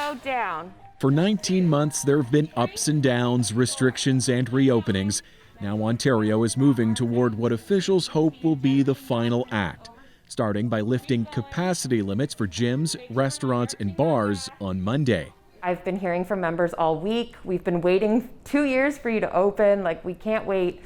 bow down. For 19 months, there have been ups and downs, restrictions and reopenings. Now Ontario is moving toward what officials hope will be the final act, starting by lifting capacity limits for gyms, restaurants and bars on Monday. I've been hearing from members all week. We've been waiting 2 years for you to open. We can't wait.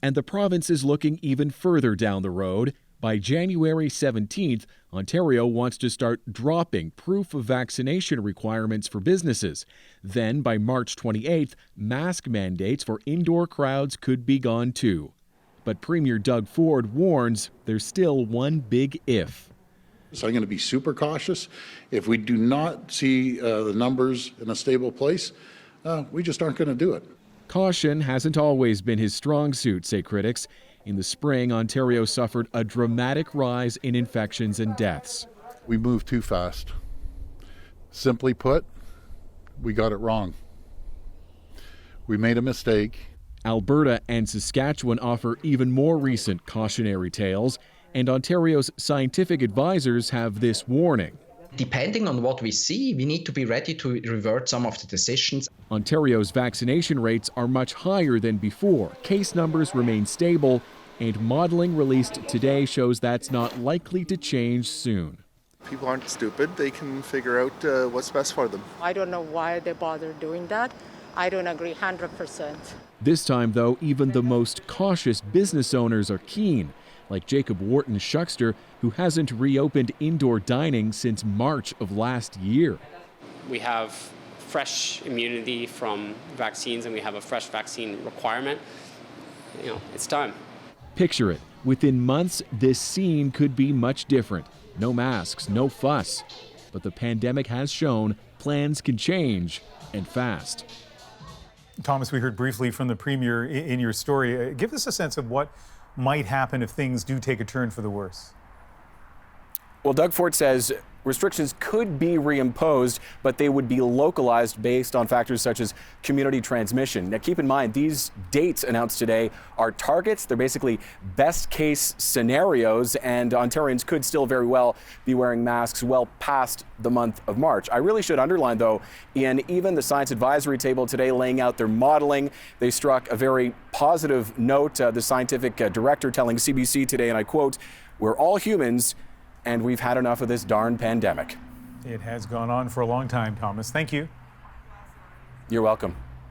And the province is looking even further down the road. By January 17th, Ontario wants to start dropping proof of vaccination requirements for businesses. Then by March 28th, mask mandates for indoor crowds could be gone too. But Premier Doug Ford warns there's still one big if. So I'm going to be super cautious. If we do not see the numbers in a stable place, we just aren't going to do it. Caution hasn't always been his strong suit, say critics. In the spring, Ontario suffered a dramatic rise in infections and deaths. We moved too fast. Simply put, we got it wrong. We made a mistake. Alberta and Saskatchewan offer even more recent cautionary tales, and Ontario's scientific advisors have this warning. Depending on what we see, we need to be ready to revert some of the decisions. Ontario's vaccination rates are much higher than before. Case numbers remain stable, and modeling released today shows that's not likely to change soon. People aren't stupid. They can figure out what's best for them. I don't know why they bother doing that. I don't agree 100%. This time, though, even the most cautious business owners are keen, like Jacob Wharton Shuckster, who hasn't reopened indoor dining since March of last year. We have fresh immunity from vaccines and we have a fresh vaccine requirement. It's time. Picture it. Within months, this scene could be much different. No masks, no fuss. But the pandemic has shown plans can change, and fast. Thomas, we heard briefly from the Premier in your story. Give us a sense of what might happen if things do take a turn for the worse. Well, Doug Ford says restrictions could be reimposed, but they would be localized based on factors such as community transmission. Now, keep in mind, these dates announced today are targets. They're basically best case scenarios, and Ontarians could still very well be wearing masks well past the month of March. I really should underline, though, Ian, even the science advisory table today laying out their modeling, they struck a very positive note. The scientific director telling CBC today, and I quote, "We're all humans, and we've had enough of this darn pandemic." It has gone on for a long time, Thomas. Thank you. You're welcome.